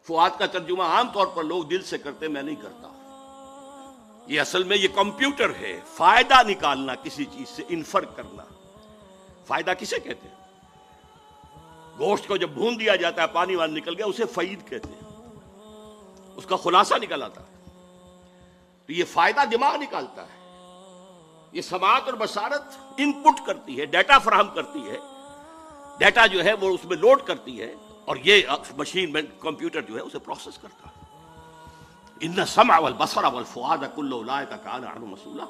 فؤاد کا ترجمہ عام طور پر لوگ دل سے کرتے، میں نہیں کرتا. یہ اصل میں یہ کمپیوٹر ہے. فائدہ نکالنا کسی چیز سے، انفر کرنا. فائدہ کسے کہتے ہیں؟ گوشت کو جب بھون دیا جاتا ہے، پانی وان نکل گیا، اسے فعید کہتے ہیں. اس کا خلاصہ نکل آتا ہے. تو یہ فائدہ دماغ نکالتا ہے. یہ سماعت اور بصارت ان پٹ کرتی ہے، ڈیٹا فراہم کرتی ہے. ڈیٹا جو ہے وہ اس میں لوڈ کرتی ہے، اور یہ مشین میں کمپیوٹر جو ہے اسے پروسیس کرتا ہے. ان السمع والبصر والفؤاد کل اولئک کان عنہ مسئولا.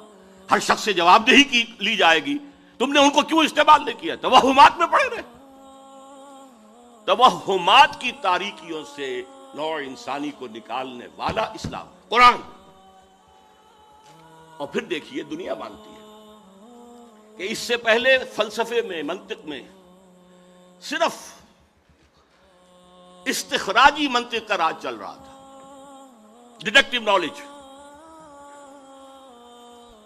ہر شخص سے جواب دہی کی لی جائے گی. تم نے ان کو کیوں استعمال نہیں کیا؟ توہمات میں پڑے رہے. توہمات کی تاریکیوں سے نوع انسانی کو نکالنے والا اسلام، قرآن. اور پھر دیکھیے دنیا مانتی ہے کہ اس سے پہلے فلسفے میں، منطق میں صرف استخراجی منطق کا راج چل رہا تھا، ڈیڈکٹیو نالج.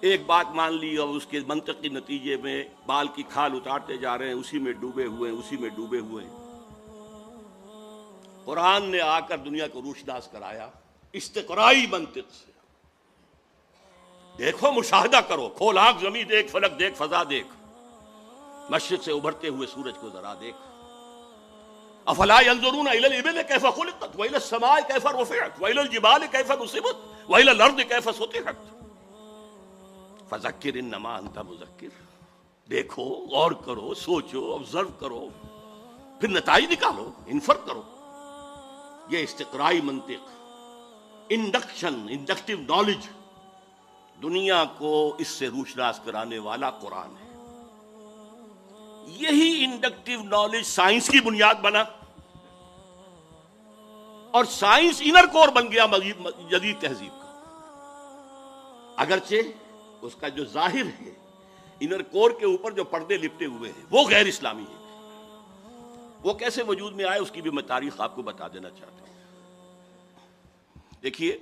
ایک بات مان لی اور اس کے منطقی نتیجے میں بال کی کھال اتارتے جا رہے ہیں، اسی میں ڈوبے ہوئے ہیں، اسی میں ڈوبے ہوئے ہیں. قرآن نے آ کر دنیا کو روشناس کرایا استقرائی منطق سے. دیکھو، مشاہدہ کرو، کھول آنکھ، زمین دیکھ، فلک دیکھ، فضا دیکھ، مشرق سے ابھرتے ہوئے سورج کو ذرا دیکھ. افلا ينظرون الى الابل كيف خلقت والى السماء كيف رفعت والى الجبال كيف نصبت والى الارض كيف سطحت فذكر انما انت مذکر. دیکھو، غور کرو، سوچو، آبزرو کرو، پھر نتائج نکالو، انفر کرو. یہ استقرائی منطق، انڈکٹیو نالج، دنیا کو اس سے روشناس کرانے والا قرآن ہے. یہی انڈکٹیو نالج سائنس کی بنیاد بنا، اور سائنس انر کور بن گیا جدید تہذیب کا. اگرچہ اس کا جو ظاہر ہے، انر کور کے اوپر جو پردے لپٹے ہوئے ہیں وہ غیر اسلامی ہیں. وہ کیسے وجود میں آئے اس کی بھی میں تاریخ آپ کو بتا دینا چاہتا ہوں. دیکھیے،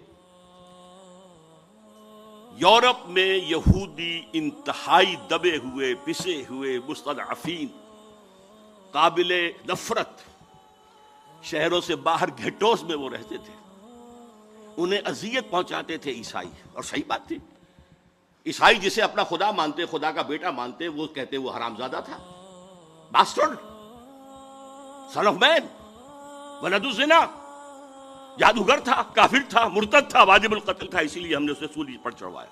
یورپ میں یہودی انتہائی دبے ہوئے، پسے ہوئے، مستضعفین، قابل نفرت، شہروں سے باہر گھٹوس میں وہ رہتے تھے. انہیں اذیت پہنچاتے تھے عیسائی، اور صحیح بات تھی. عیسائی جسے اپنا خدا مانتے، خدا کا بیٹا مانتے، وہ کہتے وہ حرامزادہ تھا، باسٹرڈ، سن آف مین، ولد الزنا، جادوگر تھا، کافر تھا، مرتد تھا، واجب القتل تھا. اسی لیے ہم نے اسے سولی پر چڑھوایا.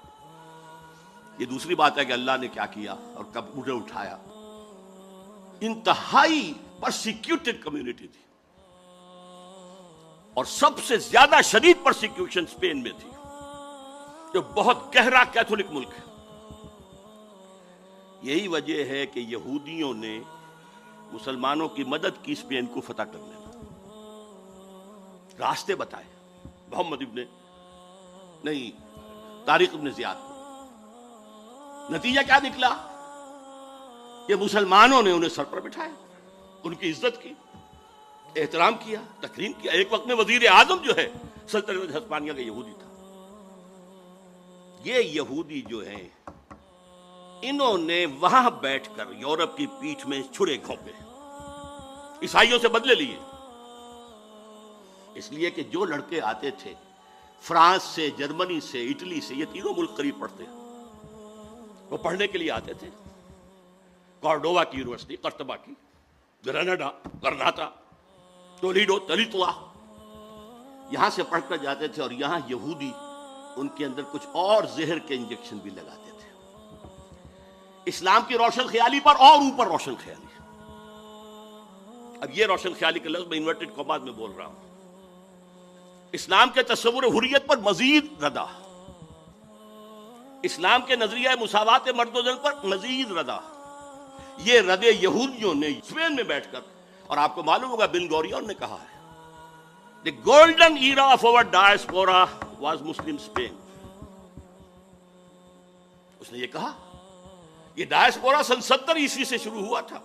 یہ دوسری بات ہے کہ اللہ نے کیا کیا اور کب انہیں اٹھایا. انتہائی پرسیکیوٹڈ کمیونٹی تھی، اور سب سے زیادہ شدید پرسیکیوشن اسپین میں تھی، جو بہت گہرا کیتھولک ملک ہے. یہی وجہ ہے کہ یہودیوں نے مسلمانوں کی مدد کی اسپین کو فتح کرنے میں، راستے بتائے. محمد طارق ابن زیاد کو. نتیجہ کیا نکلا کہ مسلمانوں نے انہیں سر پر بٹھایا، ان کی عزت کی، احترام کیا، تکریم کیا. ایک وقت میں وزیر اعظم جو ہے سلطنت ہسپانیہ کا یہودی تھا. یہ یہودی جو ہیں، انہوں نے وہاں بیٹھ کر یورپ کی پیٹھ میں چھڑے گھونپے، عیسائیوں سے بدلے لیے. اس لیے کہ جو لڑکے آتے تھے فرانس سے، جرمنی سے، اٹلی سے، یہ تینوں ملک قریب پڑتے ہیں، وہ پڑھنے کے لیے آتے تھے. کارڈووا کی یونیورسٹی، قرطبہ کی، گرناڈا، کرناٹا، تولیڈو، تلیتوا، یہاں سے پڑھ کر جاتے تھے. اور یہاں یہودی ان کے اندر کچھ اور زہر کے انجیکشن بھی لگاتے تھے، اسلام کی روشن خیالی پر اور اوپر روشن خیالی. اب یہ روشن خیالی کا لفظ میں انورٹڈ کاماز میں بول رہا ہوں. اسلام کے تصور حریت پر مزید ردا، اسلام کے نظریہ مساوات مرد و زن پر مزید ردا. یہ ردے یہودیوں نے اسپین میں بیٹھ کر، اور آپ کو معلوم ہوگا بن گوریون نے کہا ہے the golden era of our diaspora was Muslim Spain. اس نے یہ کہا، یہ ڈائسپورا سن 70 عیسوی سے شروع ہوا تھا.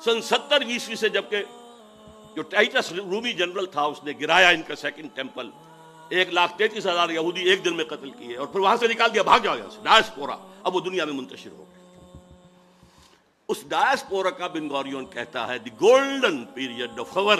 سن 70 عیسوی سے، جبکہ جو ٹائٹس رومی جنرل تھا اس نے گرایا ان کا سیکنڈ ٹیمپل، 1,33,000 یہودی ایک دن میں قتل کیے، اور پھر وہاں سے نکال دیا، بھاگ جاؤ یہاں سے. ڈائسپورا اب وہ دنیا میں منتشر ہو گئے. اس ڈائسپورا کا بن گوریون کہتا ہے the golden period of our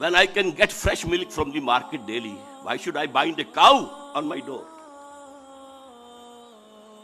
When I can get fresh milk from the market daily, why should I bind a cow on my door?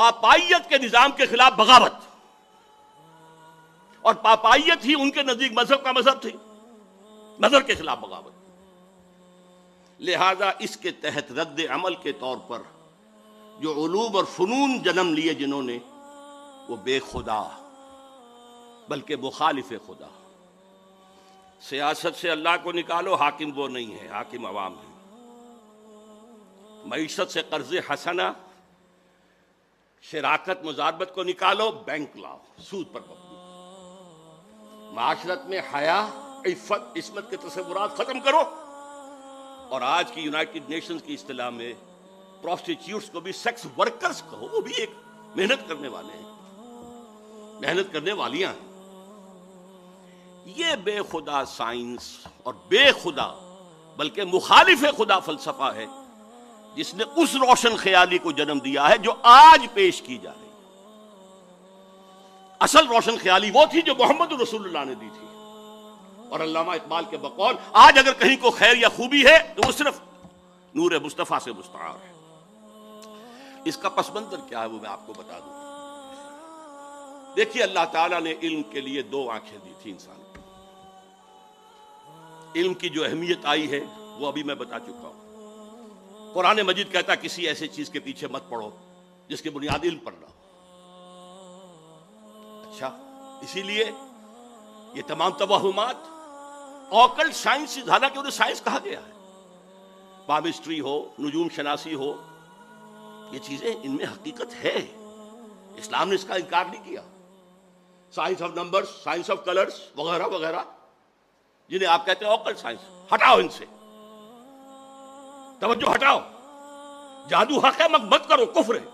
پاپائیت کے نظام کے خلاف بغاوت، اور پاپائیت ہی ان کے نزدیک مذہب کا مذہب تھی، مذہب کے خلاف بغاوت۔ لہذا اس کے تحت رد عمل کے طور پر جو علوم اور فنون جنم لیے جنہوں نے، وہ بے خدا بلکہ مخالف خدا۔ سیاست سے اللہ کو نکالو، حاکم وہ نہیں ہے، حاکم عوام ہے۔ معیشت سے قرض حسنہ، شراکت مزاربت کو نکالو، بینک لاؤ، سود پر مبنی۔ معاشرت میں حیا، عفت، عصمت کے تصورات ختم کرو، اور آج کی یونائٹڈ نیشنز کی اصطلاح میں پروسٹیٹیوٹس کو بھی سیکس ورکرز کہو، وہ بھی ایک محنت کرنے والے ہیں، محنت کرنے والیاں ہیں۔ یہ بے خدا سائنس اور بے خدا بلکہ مخالف خدا فلسفہ ہے جس نے اس روشن خیالی کو جنم دیا ہے جو آج پیش کی جا رہی ہے۔ اصل روشن خیالی وہ تھی جو محمد رسول اللہ نے دی تھی، اور علامہ اقبال کے بقول آج اگر کہیں کو خیر یا خوبی ہے تو وہ صرف نور مصطفیٰ سے مستعار ہے۔ اس کا پس منظر کیا ہے وہ میں آپ کو بتا دوں۔ دیکھیے، اللہ تعالیٰ نے علم کے لیے دو آنکھیں دی تھی انسان کو۔ علم کی جو اہمیت آئی ہے وہ ابھی میں بتا چکا ہوں۔ قرآن مجید کہتا کسی ایسے چیز کے پیچھے مت پڑو جس کی بنیاد علم پر نہ ہو۔ اچھا، اسی لیے یہ تمام توہمات آکلٹ سائنس، حالانکہ انہیں سائنس کہا گیا ہے، پامسٹری ہو، نجوم شناسی ہو، یہ چیزیں ان میں حقیقت ہے، اسلام نے اس کا انکار نہیں کیا۔ Science of numbers, science of colours وغیرہ وغیرہ جنہیں آپ کہتے ہیں آکلٹ سائنس، ہٹاؤ ان سے، توجہ ہٹاؤ، جادو حق ہے مت کرو، کفر ہے۔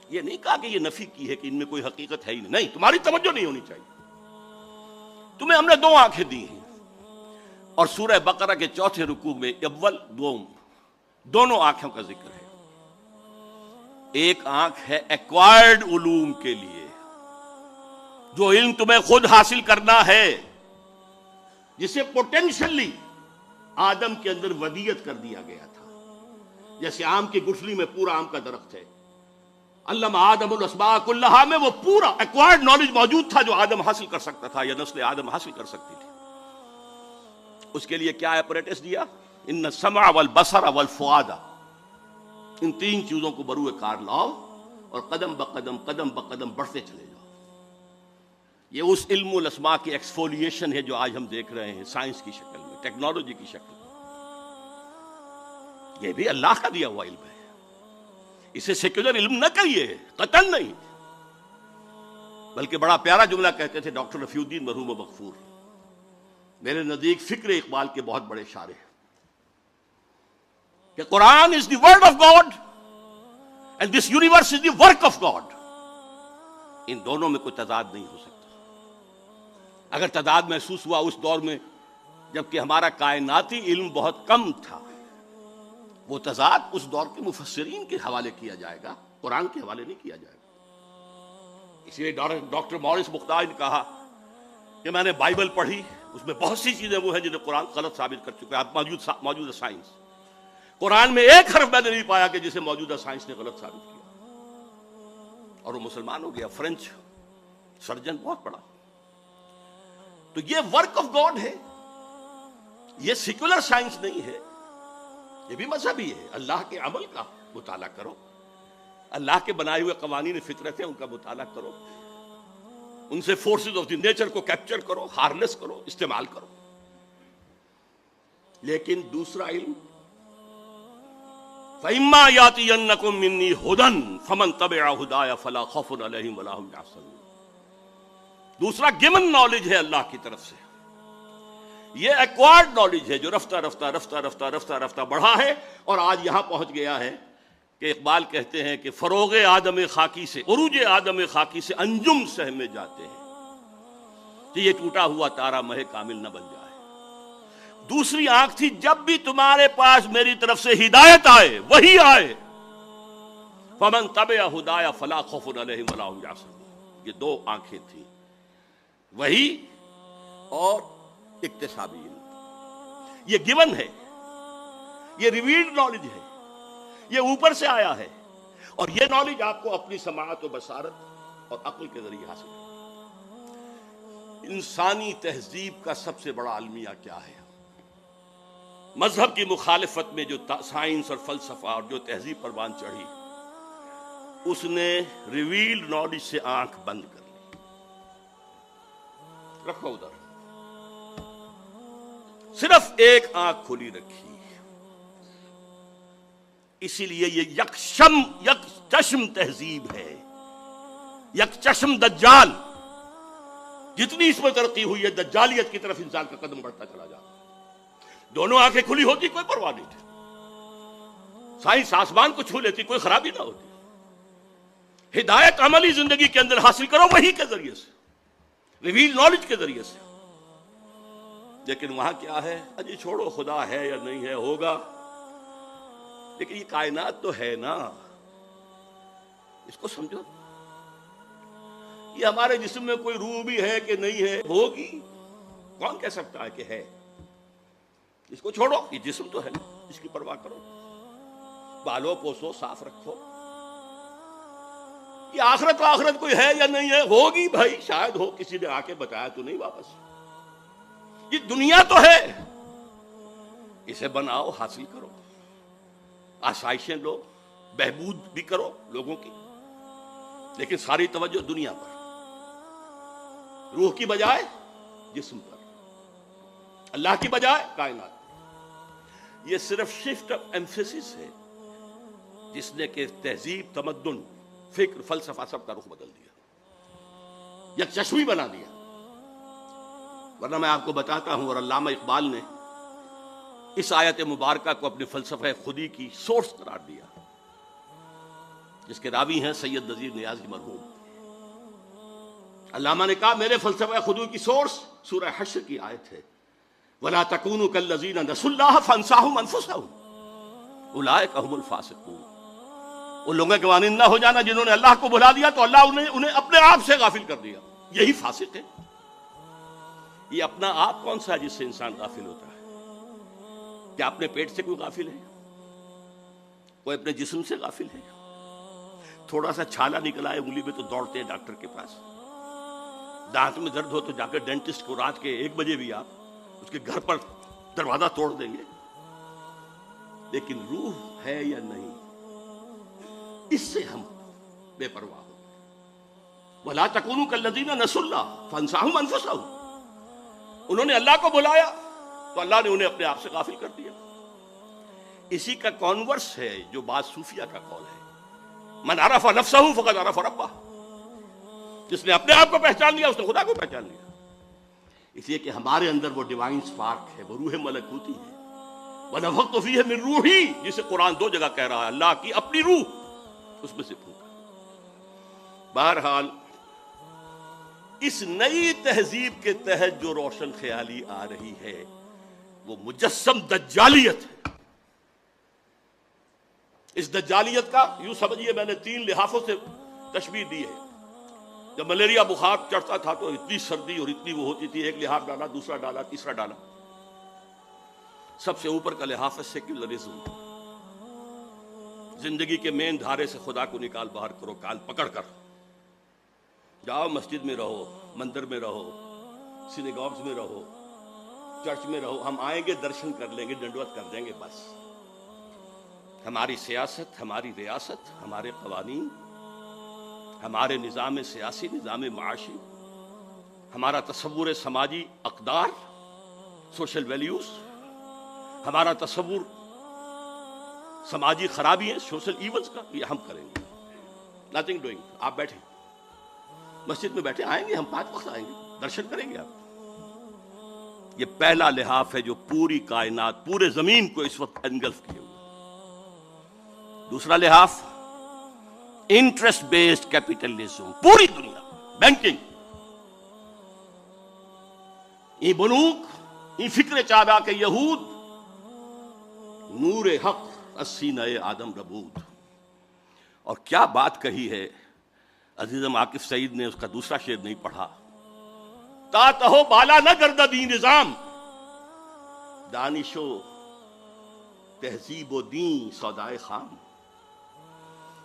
یہ نہیں کہا کہ یہ نفی کی ہے کہ ان میں کوئی حقیقت ہے ہی نہیں، تمہاری توجہ نہیں ہونی چاہیے۔ تمہیں ہم نے دو آنکھیں دی ہیں، اور سورہ بقرہ کے چوتھے رکوع میں اول دوم دونوں آنکھوں کا ذکر ہے۔ ایک آنکھ ہے ایکوائرڈ علوم کے لیے، جو علم تمہیں خود حاصل کرنا ہے، جسے پوٹینشلی آدم کے اندر ودیت کر دیا گیا تھا۔ جیسے آم کی گٹھلی میں پورا آم کا درخت ہے، علم آدم الاسماء کلہا میں وہ پورا ایکوائرڈ نالج موجود تھا جو آدم حاصل کر سکتا تھا یا نسل آدم حاصل کر سکتی تھی۔ اس کے لیے کیا اپریٹس دیا؟ ان السمع والبصر والفؤاد، ان تین چیزوں کو بروئے کار لاؤ اور قدم بقدم بڑھتے چلے جاؤ۔ یہ اس علم الاسماء کی ایکسفولیشن ہے جو آج ہم دیکھ رہے ہیں سائنس کی شکل میں، ٹیکنالوجی کی شکل میں۔ یہ بھی اللہ کا دیا ہوا علم ہے، اسے سیکولر علم نہ کہیے، قطعاً نہیں، بلکہ بڑا پیارا جملہ کہتے تھے ڈاکٹر رفیع الدین مرحوم و مغفور، میرے نزدیک فکر اقبال کے بہت بڑے شاعر ہیں، کہ Quran is the word of God and this universe is the work of God. ان دونوں میں کوئی تضاد نہیں ہو سکتا۔ اگر تضاد محسوس ہوا اس دور میں جبکہ ہمارا کائناتی علم بہت کم تھا، وہ تضاد اس دور کے مفسرین کے حوالے کیا جائے گا، قرآن کے حوالے نہیں کیا جائے گا۔ اس لیے ڈاکٹر مورس مختار نے کہا کہ میں نے بائبل پڑھی، اس میں بہت سی چیزیں وہ ہیں جنہیں قرآن غلط ثابت کر چکا ہے، موجودہ سائنس، قرآن میں ایک حرف میں نے نہیں پایا کہ جسے موجودہ سائنس نے غلط ثابت کیا، اور وہ مسلمان ہو گیا، فرینچ سرجن بہت بڑا۔ تو یہ ورک آف گاڈ ہے، یہ سیکولر سائنس نہیں ہے، یہ بھی مذہبی ہے۔ اللہ کے عمل کا مطالعہ کرو، اللہ کے بنائے ہوئے قوانین فطرت ہیں ان کا مطالعہ کرو، ان سے فورسز آف دی نیچر کو کیپچر کرو، ہارنس کرو، استعمال کرو۔ لیکن دوسرا علم، فَإِمَّا يَأْتِيَنَّكُم مِّنِّي هُدًى فَمَن تَبِعَ هُدَايَ فَلَا خَوْفٌ عَلَيْهِمْ وَلَا هُمْ يَحْزَنُونَ۔ دوسرا گیون نالج ہے اللہ کی طرف سے، یہ ایکوائرڈ نالج ہے جو رفتہ رفتہ رفتہ رفتہ رفتہ رفتہ بڑھا ہے، اور آج یہاں پہنچ گیا ہے کہ اقبال کہتے ہیں کہ فروغ آدم خاکی سے، عروج آدم خاکی سے انجم سہمے جاتے ہیں کہ یہ ٹوٹا ہوا تارا مہ کامل نہ بن جائے۔ دوسری آنکھ تھی، جب بھی تمہارے پاس میری طرف سے ہدایت آئے، وہی آئے، فمن تبع ہدایا فلا خوف علیہم ولا هم یحزنون۔ یہ دو آنکھیں تھیں، وہی اور اکتسابی علم۔ یہ گیون ہے، یہ ریویلڈ نالج ہے، یہ اوپر سے آیا ہے، اور یہ نالج آپ کو اپنی سماعت و بصارت اور عقل کے ذریعے حاصل ہے۔ انسانی تہذیب کا سب سے بڑا المیہ کیا ہے؟ مذہب کی مخالفت میں جو سائنس اور فلسفہ اور جو تہذیب پروان چڑھی، اس نے ریویلڈ نالج سے آنکھ بند کر لی۔ رکھو ادھر، صرف ایک آنکھ کھلی رکھی، اسی لیے یہ یک چشم تہذیب ہے، یک چشم دجال۔ جتنی اس میں ترقی ہوئی ہے، دجالیت کی طرف انسان کا قدم بڑھتا چلا جاتا۔ دونوں آنکھیں کھلی ہوتی کوئی پرواہ نہیں تھی، سائنس آسمان کو چھو لیتی، کوئی خرابی نہ ہوتی۔ ہدایت عملی زندگی کے اندر حاصل کرو وہی کے ذریعے سے، ریویل نالج کے ذریعے سے۔ لیکن وہاں کیا ہے؟ اجی چھوڑو، خدا ہے یا نہیں ہے، ہوگا، لیکن یہ کائنات تو ہے نا، اس کو سمجھو۔ یہ ہمارے جسم میں کوئی روح بھی ہے کہ نہیں ہے، ہوگی، کون کہہ سکتا ہے کہ ہے؟ اس کو چھوڑو، یہ جسم تو ہے نا، اس کی پرواہ کرو، بالو پوسو، صاف رکھو۔ یہ آخرت کوئی ہے یا نہیں ہے، ہوگی بھائی، شاید ہو، کسی نے آ کے بتایا تو نہیں واپس۔ یہ دنیا تو ہے، اسے بناؤ، حاصل کرو، آسائشیں لو، بہبود بھی کرو لوگوں کی، لیکن ساری توجہ دنیا پر، روح کی بجائے جسم پر، اللہ کی بجائے کائنات۔ یہ صرف شفٹ آف ایمفیسس ہے جس نے کہ تہذیب، تمدن، فکر، فلسفہ سب کا رخ بدل دیا، یک چشمی بنا دیا۔ ورنہ میں آپ کو بتاتا ہوں، اور علامہ اقبال نے اس آیت مبارکہ کو اپنے فلسفہ خودی کی سورس قرار دیا، جس کے راوی ہیں سید نذیر نیازی مرحوم۔ علامہ نے کہا میرے فلسفہ خودی کی سورس سورہ حشر کی آیت ہے، وَلَا تَكُونُوا كَالَّذِينَ نَسُوا اللَّهَ فَأَنسَاهُمْ أَنفُسَهُمْ أُولَٰئِكَ هُمُ الْفَاسِقُونَ۔ ان لوگوں کے مانند نہ ہو جانا جنہوں نے اللہ کو بھلا دیا تو اللہ انہیں اپنے آپ سے غافل کر دیا، یہی فاسق ہے۔ یہ اپنا آپ کون سا ہے جس سے انسان غافل ہوتا ہے؟ کیا اپنے پیٹ سے کوئی غافل ہے؟ کوئی اپنے جسم سے غافل ہے؟ تھوڑا سا چھالا نکلا ہے انگلی میں تو دوڑتے ہیں ڈاکٹر کے پاس، دانت میں درد ہو تو جا کر ڈینٹسٹ کو رات کے 1 بجے بھی آپ اس کے گھر پر دروازہ توڑ دیں گے۔ لیکن روح ہے یا نہیں، اس سے ہم بے پرواہ ہو۔ وَلَا تَكُونُوا كَالَّذِينَ نَسُوا اللَّهَ فَأَنسَاهُمْ أَنفُسَهُمْ۔ انہوں نے اللہ کو بلایا تو اللہ نے انہیں اپنے آپ سے غافل کر دیا۔ اسی کا کانورس ہے جو بعض صوفیہ کا قول ہے، من عرف نفسه فقد عرف ربہ۔ جس نے اپنے آپ کو پہچان لیا اس نے خدا کو پہچان لیا۔ اس لیے کہ ہمارے اندر وہ ڈیوائن سپارک ہے، وہ روح ملکوتی ہے، وَنَفَخْتُ فِيهِ مِن رُوحِي، جسے قرآن 2 جگہ کہہ رہا ہے، اللہ کی اپنی روح اس میں سے پھونکا۔ بہرحال اس نئی تہذیب کے تحت جو روشن خیالی آ رہی ہے وہ مجسم دجالیت ہے۔ اس دجالیت کا یوں سمجھیے، میں نے 3 لحاظوں سے تشبیہ دی ہے۔ جب ملیریا بخار چڑھتا تھا تو اتنی سردی اور اتنی وہ ہوتی تھی، ایک لحاظ ڈالا، دوسرا ڈالا، تیسرا ڈالا۔ سب سے اوپر کا لحاظ ہے سیکولرزم، زندگی کے مین دھارے سے خدا کو نکال باہر کرو، کال پکڑ کر جاؤ، مسجد میں رہو، مندر میں رہو، سینیگاگز میں رہو، چرچ میں رہو، ہم آئیں گے، درشن کر لیں گے، ڈنڈوت کر دیں گے، بس۔ ہماری سیاست، ہماری ریاست، ہمارے قوانین، ہمارے نظام سیاسی، نظام معاشی، ہمارا تصور سماجی اقدار، سوشل ویلیوز، ہمارا تصور سماجی خرابی ہے، سوشل ایونز کا، یہ ہم کریں گے۔ Nothing doing. آپ بیٹھیں مسجد میں، بیٹھے، آئیں گے ہم، 5 وقت آئیں گے، درشن کریں گے آپ۔ یہ پہلا لحاظ ہے جو پوری کائنات، پورے زمین کو اس وقت انگلف کیے ہوئے۔ دوسرا لحاظ انٹرسٹ بیسڈ کیپٹلزم، پوری دنیا، بینکنگ، یہ بنوک، یہ فکر چابا کے یہود، نور حق 80 نئے آدم ربود۔ اور کیا بات کہی ہے عزیزم عاکف سعید نے، اس کا دوسرا شعر نہیں پڑھا، تا تہو بالا نہ گرددی نظام، دانش و تہذیب و دین سودائے خام۔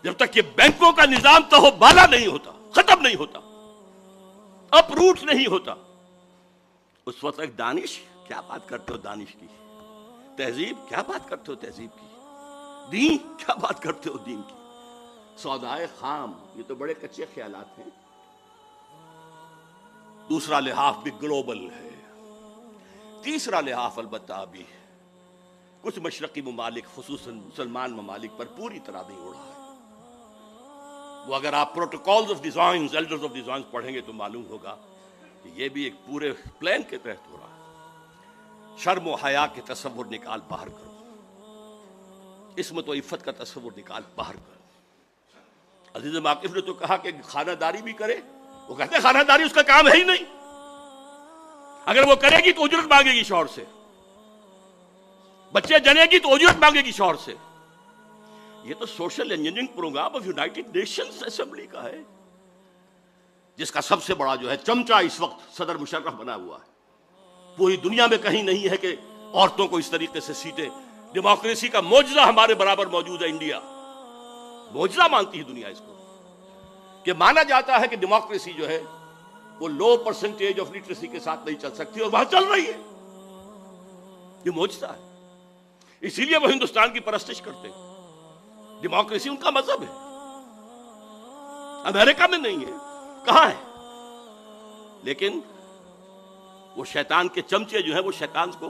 جب تک یہ بینکوں کا نظام تو بالا نہیں ہوتا، ختم نہیں ہوتا، اپروٹ نہیں ہوتا، اس وقت ایک دانش، کیا بات کرتے ہو دانش کی، تہذیب کیا بات کرتے ہو تہذیب کی، دین کیا بات کرتے ہو دین کی، سودائے خام، یہ تو بڑے کچے خیالات ہیں۔ دوسرا لحاظ بھی گلوبل ہے، تیسرا لحاظ البتہ ابھی کچھ مشرقی ممالک خصوصاً مسلمان ممالک پر پوری طرح نہیں اڑا ہے۔ وہ اگر آپ protocols of designs, elders of designs پڑھیں گے تو معلوم ہوگا کہ یہ بھی ایک پورے پلان کے تحت ہو رہا ہے۔ شرم و حیا کے تصور نکال باہر کرو، عصمت و عفت کا تصور نکال باہر کرو۔ عزیز واقف نے تو کہا کہ خانہ داری بھی کرے، وہ کہتے ہیں خانہ داری اس کا کام ہے ہی نہیں، اگر وہ کرے گی تو اجرت مانگے گی شوہر سے، بچے جنے گی تو اجرت مانگے گی شوہر سے۔ یہ تو social engineering programme of United Nations assembly کا ہے، جس کا سب سے بڑا جو ہے چمچہ اس وقت صدر مشرف بنا ہوا ہے۔ پوری دنیا میں کہیں نہیں ہے کہ عورتوں کو اس طریقے سے سیٹیں، ڈیموکریسی کا معجزہ ہمارے برابر موجود ہے انڈیا، معجزہ مانتی ہے دنیا اس کو، کہ مانا جاتا ہے کہ ڈیموکریسی جو ہے وہ لو پرسنٹیج آف لٹریسی کے ساتھ نہیں چل سکتی، اور وہاں چل رہی ہے، یہ معجزہ ہے۔ اسی لیے وہ ہندوستان کی پرستش کرتے ہیں، ڈیموکریسی ان کا مذہب ہے، امریکہ میں نہیں ہے، کہاں ہے؟ لیکن وہ شیطان کے چمچے جو ہیں وہ شیطان کو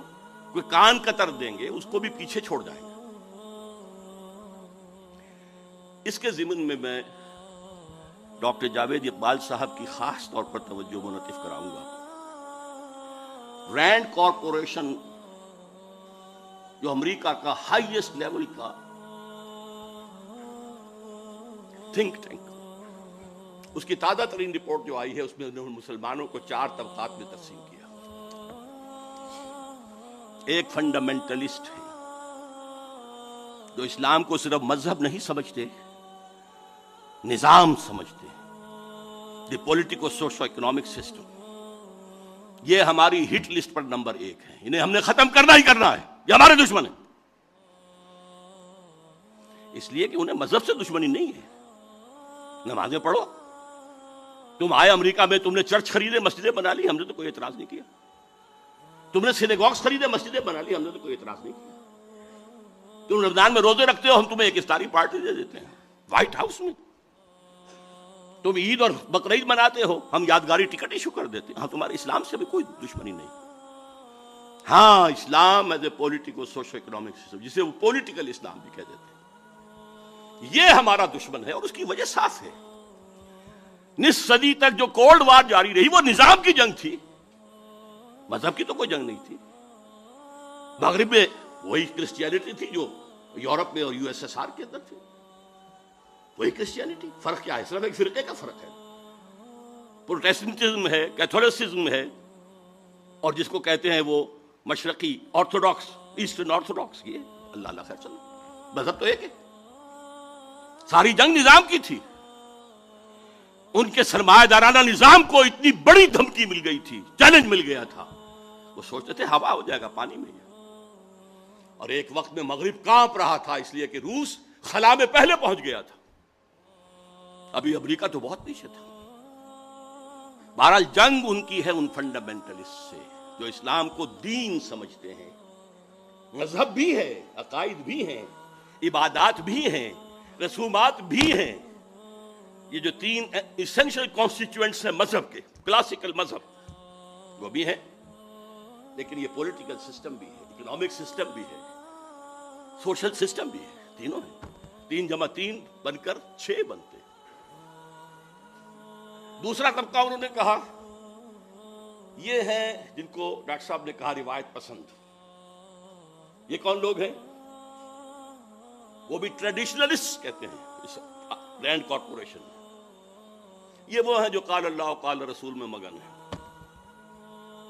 کوئی کان قطر دیں گے، اس کو بھی پیچھے چھوڑ جائیں گے۔ اس کے ضمن میں ڈاکٹر جاوید اقبال صاحب کی خاص طور پر توجہ منعطف کراؤں گا۔ رینڈ کارپوریشن جو امریکہ کا ہائیسٹ لیول کا تھنک ٹینک، اس کی تازہ ترین رپورٹ جو آئی ہے اس میں انہوں نے مسلمانوں کو 4 طبقات میں تقسیم کیا۔ ایک فنڈامنٹلسٹ ہے جو اسلام کو صرف مذہب نہیں سمجھتے، نظام سمجھتے ہیں، دی پولیٹیکو سوشو اکنامک سسٹم۔ یہ ہماری ہٹ لسٹ پر نمبر 1 ہے، انہیں ہم نے ختم کرنا ہی کرنا ہے، یہ ہمارے دشمن ہیں۔ اس لیے کہ انہیں مذہب سے دشمنی نہیں ہے، نمازیں پڑھو، تم آئے امریکہ میں، تم نے چرچ خریدے، مسجدیں بنا لی، ہم نے تو کوئی اعتراض نہیں کیا، تم نے سینیگوگز خریدے، مسجدیں بنا لی، ہم نے تو کوئی اعتراض نہیں کیا، تم رمضان میں روزے رکھتے ہو، ہم تمہیں ایک افطاری پارٹی دے دیتے ہیں وائٹ ہاؤس میں، تم عید اور بقرعید مناتے ہو، ہم یادگاری ٹکٹ ایشو کر دیتے ہیں۔ ہاں، تمہارے اسلام سے بھی کوئی دشمنی نہیں۔ ہاں، Islam is a politico socio economic system, جسے وہ پولیٹیکل اسلام بھی کہہ دیتے ہیں، یہ ہمارا دشمن ہے، اور اس کی وجہ صاف ہے۔ نصف صدی تک جو کولڈ وار جاری رہی وہ نظام کی جنگ تھی، مذہب کی تو کوئی جنگ نہیں تھی۔ مغرب میں وہی کرسچینٹی تھی جو یورپ میں اور یو ایس ایس آر کے اندر تھی، وہی کرسچینٹی، فرق کیا ہے؟ صرف ایک فرقے کا فرق ہے، پروٹیسٹنٹزم ہے، کیتھولسزم ہے، اور جس کو کہتے ہیں وہ مشرقی آرتھوڈاکس، ایسٹرن آرتھوڈاکس، یہ اللہ اللہ خیر چلو، مذہب تو ایک ہے۔ ساری جنگ نظام کی تھی، ان کے سرمایہ دارانہ نظام کو اتنی بڑی دھمکی مل گئی تھی، چیلنج مل گیا تھا، وہ سوچتے تھے ہوا ہو جائے گا پانی میں، اور ایک وقت میں مغرب کانپ رہا تھا، اس لیے کہ روس خلا میں پہلے پہنچ گیا تھا، ابھی امریکہ تو بہت پیچھے تھا۔ بہرحال جنگ ان کی ہے ان فنڈامنٹلسٹ سے جو اسلام کو دین سمجھتے ہیں، مذہب بھی ہے، عقائد بھی ہیں، عبادات بھی ہیں، رسومات بھی ہیں، یہ جو 3 ایسنشل کانسٹیٹیوئنٹس ہیں مذہب کے، کلاسیکل مذہب وہ بھی ہیں، لیکن یہ پولیٹیکل سسٹم بھی ہے، اکنامک سسٹم بھی ہے، سوشل سسٹم بھی ہے، تینوں ہیں، 3 × 3 بن کر 6 بنتے۔ دوسرا طبقہ انہوں نے کہا یہ ہے جن کو ڈاکٹر صاحب نے کہا روایت پسند۔ یہ کون لوگ ہیں؟ وہ بھی ٹریڈیشنلسٹ کہتے ہیں اس رینڈ کارپوریشن میں۔ یہ وہ ہیں جو قال اللہ و قال رسول میں مگن ہیں،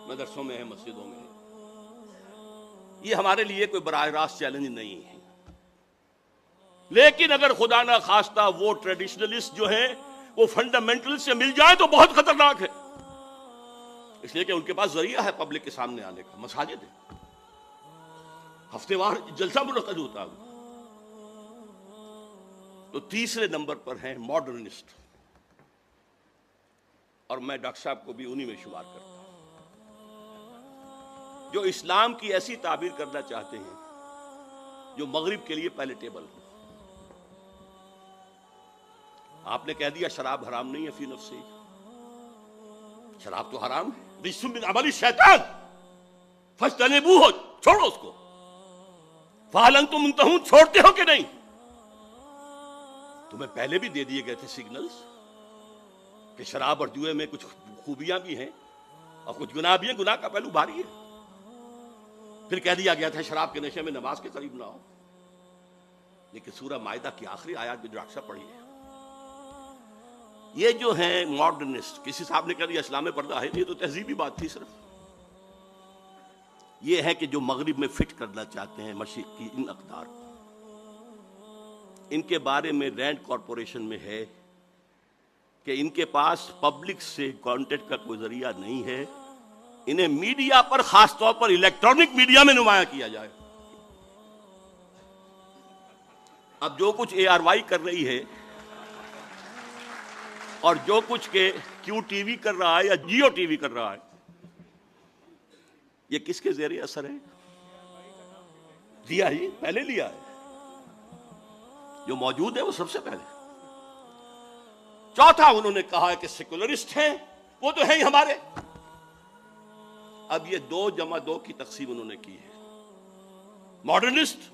مدرسوں میں ہیں، مسجدوں میں ہیں۔ یہ ہمارے لیے کوئی براہ راست چیلنج نہیں ہے، لیکن اگر خدا نہ خواستہ وہ ٹریڈیشنلسٹ جو ہیں وہ فنڈامنٹل سے مل جائیں تو بہت خطرناک ہے، اس لیے کہ ان کے پاس ذریعہ ہے پبلک کے سامنے آنے کا، مساجد ہے، ہفتے وار جلسہ منعقد ہوتا ہے، تو تیسرے نمبر پر ہیں ماڈرنسٹ، اور میں ڈاکٹر صاحب کو بھی انہی میں شمار کرتا ہوں، جو اسلام کی ایسی تعبیر کرنا چاہتے ہیں جو مغرب کے لیے پیلیٹیبل ہو۔ آپ نے کہہ دیا شراب حرام نہیں ہے فی نفسی، شراب تو حرام ہے، رجس من عمل الشیطان فاجتنبوہ، چھوڑو اس کو، فہل انتم منتہون، چھوڑتے ہو کہ نہیں؟ تمہیں پہلے بھی دے دیے گئے تھے سگنلز کہ شراب اور جوئے میں کچھ خوبیاں بھی ہیں اور کچھ گناہ بھی ہیں، گناہ کا پہلو بھاری ہے۔ پھر کہہ دیا گیا تھا شراب کے نشے میں نماز کے قریب نہ ہو، لیکن سورہ مائدہ کی آخری آیات بھی ڈاکٹر پڑھی ہے۔ یہ جو ہیں ماڈرنسٹ، کسی صاحب نے کہہ دیا اسلام میں پردہ ہے، یہ تو تہذیبی بات تھی صرف، یہ ہے کہ جو مغرب میں فٹ کرنا چاہتے ہیں مشرق کی ان اقدار کو۔ ان کے بارے میں رینڈ کارپوریشن میں ہے کہ ان کے پاس پبلک سے کانٹیکٹ کا کوئی ذریعہ نہیں ہے، انہیں میڈیا پر، خاص طور پر الیکٹرانک میڈیا میں نمایاں کیا جائے۔ اب جو کچھ ARY کر رہی ہے اور جو کچھ کہ کیو ٹی وی کر رہا ہے یا جیو ٹی وی کر رہا ہے، یہ کس کے زیر اثر ہے؟ لیا ہی پہلے لیا ہے، جو موجود ہے وہ سب سے پہلے۔ چوتھا انہوں نے کہا ہے کہ سیکولرسٹ ہیں، وہ تو ہیں ہی ہمارے۔ اب یہ 2+2 کی تقسیم انہوں نے کی ہے، ماڈرنسٹ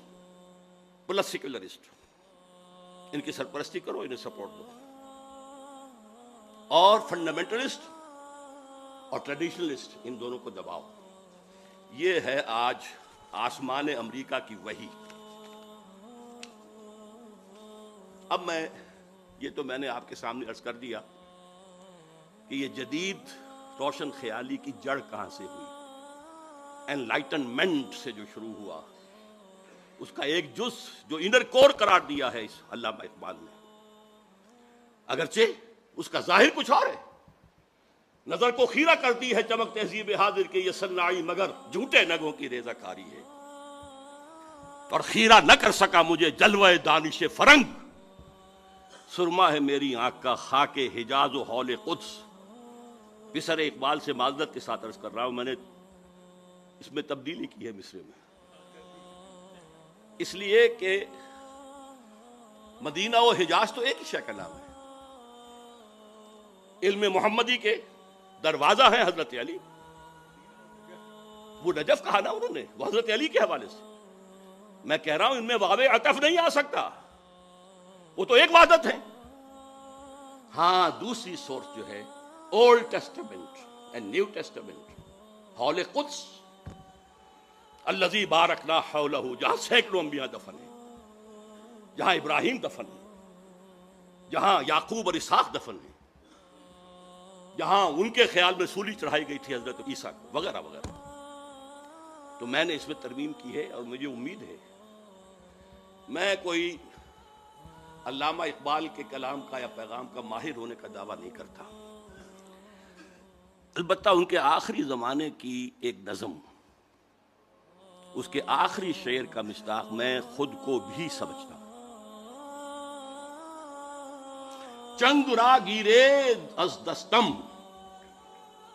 پلس سیکولرسٹ، ان کی سرپرستی کرو، انہیں سپورٹ دو، اور فنڈامنٹلسٹ اور ٹریڈیشنلسٹ، ان دونوں کو دباؤ۔ یہ ہے آج آسمان امریکہ کی وحی۔ اب یہ تو میں نے آپ کے سامنے عرض کر دیا کہ یہ جدید روشن خیالی کی جڑ کہاں سے ہوئی، انلائٹنمنٹ سے جو شروع ہوا، اس کا ایک جز جو انر کور قرار دیا ہے اس علامہ اقبال نے، اگرچہ اس کا ظاہر کچھ اور ہے، نظر کو خیرہ کرتی ہے چمک تہذیب حاضر کے یہ صناعی، مگر جھوٹے نگوں کی ریزہ کاری ہے، اور خیرہ نہ کر سکا مجھے جلوہ دانش فرنگ، سرما ہے میری آنکھ کا خاک حجاز و حول قدس۔ پسر اقبال سے معذرت کے ساتھ عرض کر رہا ہوں، میں نے اس میں تبدیلی کی ہے مصرے میں، اس لیے کہ مدینہ و حجاز تو ایک ہی شے کا نام ہے، علم محمدی کے دروازہ ہیں حضرت علی، وہ نجف کہا نا انہوں نے، وہ حضرت علی کے حوالے سے۔ میں کہہ رہا ہوں ان میں واو عطف نہیں آ سکتا، وہ تو ایک وحدت ہے۔ ہاں دوسری سورس جو ہے old testament and new testament, حول قدس الذی بارکنا حولہ، جہاں سینکڑوں انبیاء دفن ہیں، جہاں ابراہیم دفن ہیں، جہاں یعقوب اور اسحاق دفن ہیں، جہاں ان کے خیال میں سولی چڑھائی گئی تھی حضرت عیسیٰ کو، وغیرہ وغیرہ۔ تو میں نے اس میں ترمیم کی ہے، اور مجھے امید ہے میں کوئی علامہ اقبال کے کلام کا یا پیغام کا ماہر ہونے کا دعویٰ نہیں کرتا، البتہ ان کے آخری زمانے کی ایک نظم، اس کے آخری شعر کا مصداق میں خود کو بھی سمجھتا ہوں۔ چنگ را گیرے از دستم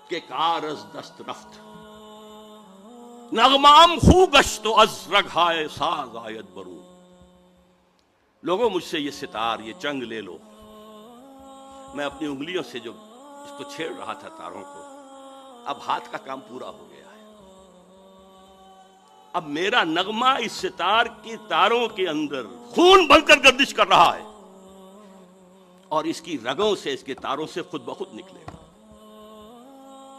کہ کار از دست رفت، نغمام خو گشت و از رگھائے ساز آید برون۔ لوگوں مجھ سے یہ ستار، یہ چنگ لے لو، میں اپنی انگلیوں سے جو اس کو چھیڑ رہا تھا تاروں کو، اب ہاتھ کا کام پورا ہو گیا ہے، اب میرا نغمہ اس ستار کی تاروں کے اندر خون بن کر گردش کر رہا ہے، اور اس کی رگوں سے، اس کے تاروں سے خود بخود نکلے گا۔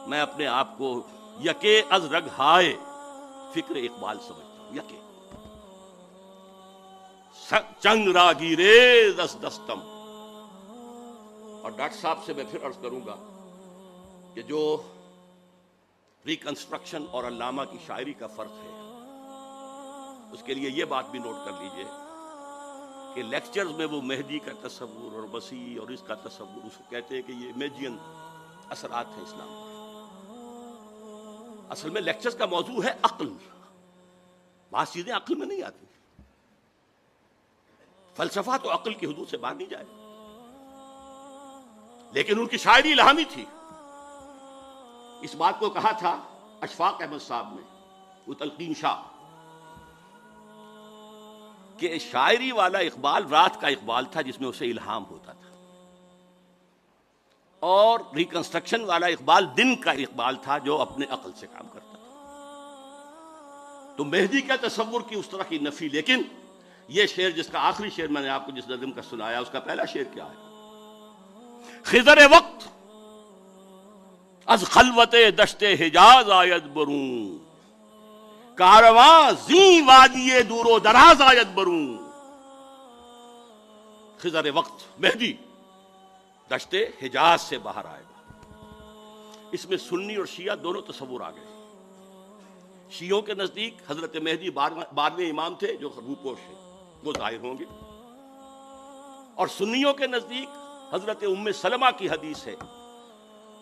میں اپنے آپ کو یکے از رگ ہائے فکر اقبال سمجھتا ہوں، یکے چنگ را گیریز از دستم۔ اور ڈاکٹر صاحب سے میں پھر عرض کروں گا کہ جو ریکنسٹرکشن اور علامہ کی شاعری کا فرق ہے، اس کے لیے یہ بات بھی نوٹ کر لیجئے کہ لیکچرز میں وہ مہدی کا تصور اور مسیح اور اس کا تصور، اس کو کہتے ہیں کہ یہ امیجین اثرات ہیں اسلام پر۔ اصل میں لیکچرز کا موضوع ہے عقل، بعض چیزیں عقل میں نہیں آتی، فلسفہ تو عقل کی حدود سے باہر نہیں جائے، لیکن ان کی شاعری الہامی تھی. اس بات کو کہا تھا اشفاق احمد صاحب نے، وہ تلقین شاہ، کہ شاعری والا اقبال رات کا اقبال تھا جس میں اسے الہام ہوتا تھا، اور ریکنسٹرکشن والا اقبال دن کا اقبال تھا جو اپنے عقل سے کام کرتا تھا. تو مہدی کا تصور کی اس طرح کی نفی. لیکن یہ شعر جس کا آخری شعر میں نے آپ کو جس نظم کا سنایا، اس کا پہلا شعر کیا ہے؟ خضر وقت از خلوت دشت حجاز آید برون، کارواں زیں وادی دور و دراز آید برون. خضر وقت مہدی دشت حجاز سے باہر آئے گا. اس میں سنی اور شیعہ دونوں تصور آ گئے. شیعوں کے نزدیک حضرت مہدی 12ویں امام تھے جو روپوش ہیں، وہ ظاہر ہوں گے، اور سنیوں کے نزدیک حضرت ام سلمہ کی حدیث ہے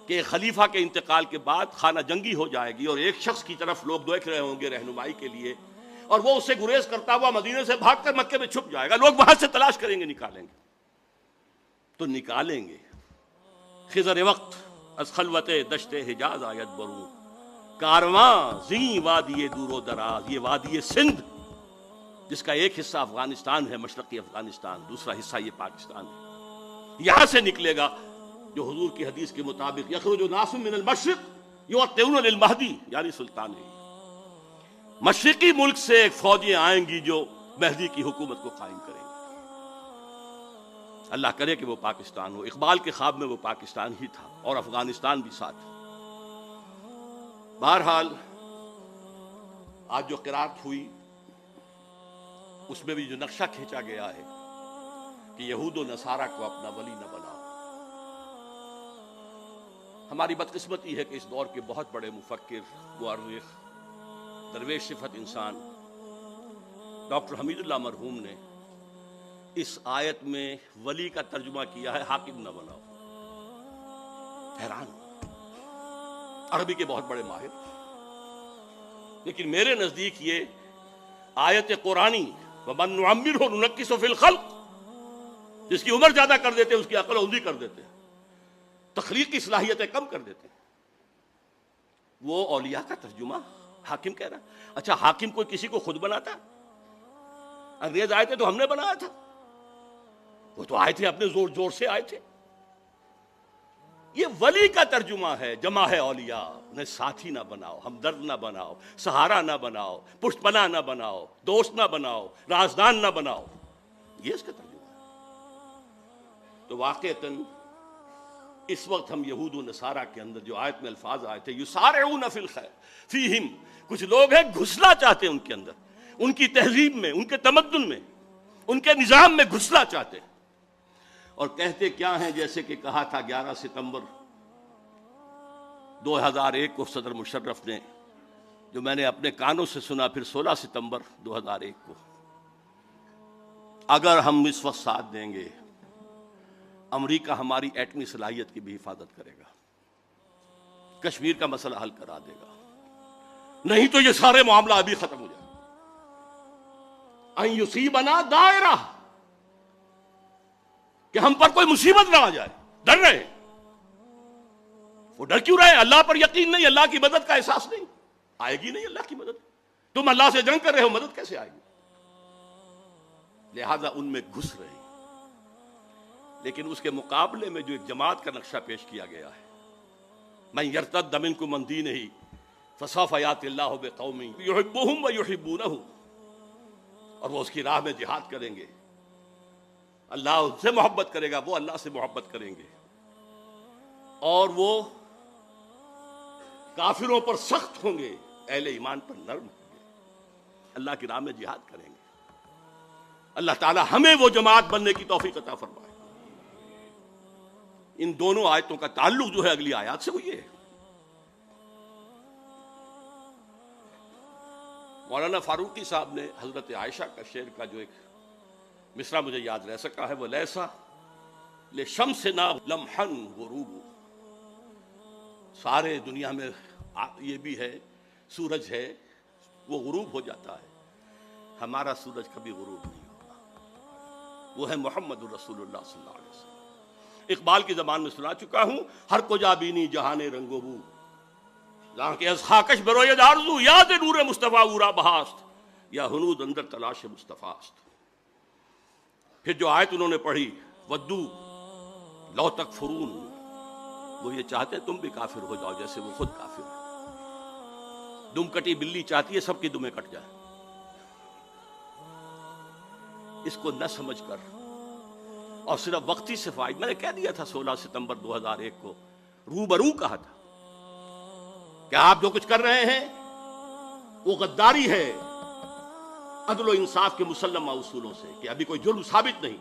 کہ خلیفہ کے انتقال کے بعد خانہ جنگی ہو جائے گی، اور ایک شخص کی طرف لوگ دیکھ رہے ہوں گے رہنمائی کے لیے، اور وہ اسے گریز کرتا ہوا مدینے سے بھاگ کر مکے میں چھپ جائے گا. لوگ وہاں سے تلاش کریں گے، نکالیں گے تو نکالیں گے. خضر وقت از خلوت دشت حجاز آید برون، کارواں زیں وادی دور و دراز. یہ وادی سندھ جس کا ایک حصہ افغانستان ہے، مشرقی افغانستان، دوسرا حصہ یہ پاکستان ہے، یہاں سے نکلے گا جو حضور کی حدیث کے مطابق یخرج ناس من المشرق یوطئون للمہدی، یعنی سلطان ہے. مشرقی ملک سے ایک فوجیں آئیں گی جو مہدی کی حکومت کو قائم کریں گی. اللہ کرے کہ وہ پاکستان ہو. اقبال کے خواب میں وہ پاکستان ہی تھا اور افغانستان بھی ساتھ. بہرحال آج جو قرات ہوئی اس میں بھی جو نقشہ کھینچا گیا ہے کہ یہود و نصارہ کو اپنا ولی نہ بناؤ. ہماری بدقسمتی ہے کہ اس دور کے بہت بڑے مفکر، مؤرخ، درویش صفت انسان ڈاکٹر حمید اللہ مرحوم نے اس آیت میں ولی کا ترجمہ کیا ہے حاکم نہ بناؤ. حیران، عربی کے بہت بڑے ماہر، لیکن میرے نزدیک یہ آیت قرآنی وَمَن نُعَمِّرْهُ نُنَكِّسُ فِي الْخَلْقِ، جس کی عمر زیادہ کر دیتے ہیں اس کی عقل اوندی کر دیتے ہیں، تخلیقی صلاحیتیں کم کر دیتے ہیں. وہ اولیاء کا ترجمہ حاکم کہہ رہا. اچھا حاکم کوئی کسی کو خود بناتا؟ انگریز آئے تھے تو ہم نے بنایا تھا؟ وہ تو آئے تھے اپنے زور زور سے آئے تھے. یہ ولی کا ترجمہ ہے، جمع ہے اولیاء. انہیں ساتھی نہ بناؤ، ہمدرد نہ بناؤ، سہارا نہ بناؤ، پشت پناہ نہ بناؤ، دوست نہ بناؤ، رازدان نہ بناؤ. یہ اس کا ترجمہ ہے. تو واقعتاً اس وقت ہم یہود و نصارہ کے اندر جو آیت میں الفاظ آئے تھے یسارعون فی الخیر فیہم، کچھ لوگ ہیں گھسنا چاہتے ہیں ان کے اندر، ان کی تہذیب میں، ان کے تمدن میں، ان کے نظام میں گھسنا چاہتے ہیں. اور کہتے کیا ہیں، جیسے کہ کہا تھا 11 ستمبر 2001 کو صدر مشرف نے، جو میں نے اپنے کانوں سے سنا پھر 16 ستمبر 2001 کو، اگر ہم اس وقت ساتھ دیں گے امریکہ ہماری ایٹمی صلاحیت کی بھی حفاظت کرے گا، کشمیر کا مسئلہ حل کرا دے گا، نہیں تو یہ سارے معاملہ ابھی ختم ہو جائے. ان یصیبنا دائرہ، کہ ہم پر کوئی مصیبت نہ آ جائے. ڈر رہے ہیں. وہ ڈر کیوں رہے ہیں؟ اللہ پر یقین نہیں، اللہ کی مدد کا احساس نہیں. آئے گی نہیں اللہ کی مدد. تم اللہ سے جنگ کر رہے ہو، مدد کیسے آئے گی؟ لہذا ان میں گھس رہے ہیں. لیکن اس کے مقابلے میں جو ایک جماعت کا نقشہ پیش کیا گیا ہے، من یرتد منکم عن دینہ فسوف یأتی اللہ بقوم یحبہم ویحبونہ، اور وہ اس کی راہ میں جہاد کریں گے، اللہ ان سے محبت کرے گا، وہ اللہ سے محبت کریں گے، اور وہ کافروں پر سخت ہوں گے، اہل ایمان پر نرم ہوں گے، اللہ کی راہ میں جہاد کریں گے. اللہ تعالی ہمیں وہ جماعت بننے کی توفیق عطا فرمائے. ان دونوں آیتوں کا تعلق جو ہے اگلی آیات سے وہ یہ ہے. مولانا فاروقی صاحب نے حضرت عائشہ کا شعر کا جو ایک مصرع مجھے یاد رہ سکا ہے، وہ لیسا لشمسنا لمحن غروب، سارے دنیا میں یہ بھی ہے سورج ہے وہ غروب ہو جاتا ہے، ہمارا سورج کبھی غروب نہیں ہوگا. وہ ہے محمد رسول اللہ صلی اللہ علیہ وسلم۔ اقبال کی زبان میں سنا چکا ہوں، ہر کو جا بینی جہان رنگ و بو، جہاں کے از خاکش بروید آرزو، یاد نور مصطفیٰ اورا بہاست، یا ہنود اندر تلاش مصطفیٰ است۔ پھر جو آیت انہوں نے پڑھی، ودو لو تکفرون، وہ یہ چاہتے ہیں تم بھی کافر ہو جاؤ جیسے وہ خود کافر ہے۔ دم کٹی بلی چاہتی ہے سب کی دمیں کٹ جائیں۔ اس کو نہ سمجھ کر اور صرف وقتی سے فائد، میں نے کہہ دیا تھا 16 ستمبر 2001 کو، روبرو کہا تھا کہ آپ جو کچھ کر رہے ہیں وہ غداری ہے عدل و انصاف کے مسلمہ اصولوں سے، کہ ابھی کوئی جرم ثابت نہیں،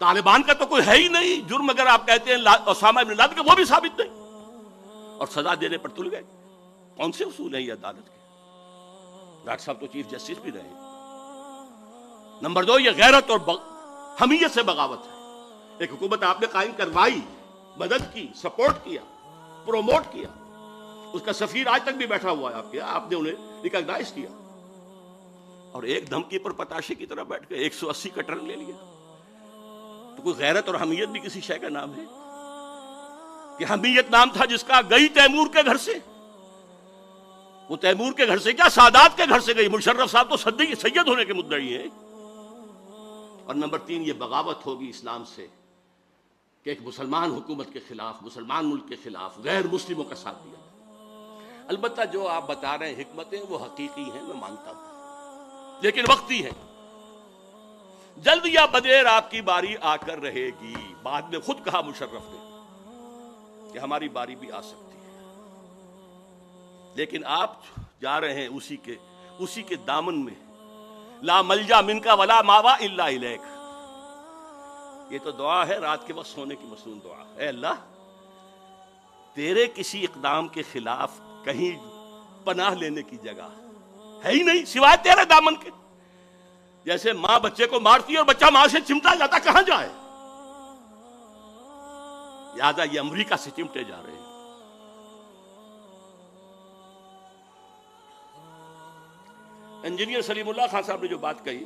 طالبان کا تو کوئی ہے ہی نہیں جرم، اگر آپ کہتے ہیں اسامہ بن لادن کا وہ بھی ثابت نہیں، اور سزا دینے پر تل گئے۔ کون سے اصول ہیں یہ عدالت کے؟ ڈاکٹر صاحب تو چیف جسٹس بھی رہے۔ نمبر 2، یہ غیرت اور حمیت سے بغاوت ہے۔ ایک حکومت آپ نے قائم کروائی، مدد کی، سپورٹ کیا، پروموٹ کیا، اس کا سفیر آج تک بھی بیٹھا ہوا ہے آپ نے انہیں ریکگنائز کیا، اور ایک دھمکی پر پتاشے کی طرح بیٹھ کے 180 کا ٹرن لے لیا۔ تو کوئی غیرت اور حمیت بھی کسی شے کا نام ہے؟ کہ حمیت نام تھا جس کا گئی تیمور کے گھر سے، وہ تیمور کے گھر سے کیا سادات کے گھر سے گئی۔ مشرف صاحب تو سید ہونے کے مدعی ہیں۔ اور نمبر 3، یہ بغاوت ہوگی اسلام سے کہ ایک مسلمان حکومت کے خلاف، مسلمان ملک کے خلاف غیر مسلموں کا ساتھ دیا۔ البتہ جو آپ بتا رہے ہیں حکمتیں وہ حقیقی ہیں، میں مانتا ہوں، لیکن وقتی ہیں۔ جلد یا بدیر آپ کی باری آ کر رہے گی۔ بعد میں خود کہا مشرف نے کہ ہماری باری بھی آ سکتی ہے، لیکن آپ جا رہے ہیں اسی کے دامن میں۔ لا ملجا منکا ولا ماوا الا الیک، یہ تو دعا ہے رات کے وقت سونے کی مصنون دعا۔ اے اللہ، تیرے کسی اقدام کے خلاف کہیں پناہ لینے کی جگہ ہے ہی نہیں سوائے تیرے دامن کے۔ جیسے ماں بچے کو مارتی ہے اور بچہ ماں سے چمٹا جاتا، کہاں جائے؟ لہٰذا یہ امریکہ سے چمٹے جا رہے ہیں۔ انجینئر سلیم اللہ خان صاحب نے جو بات کہی،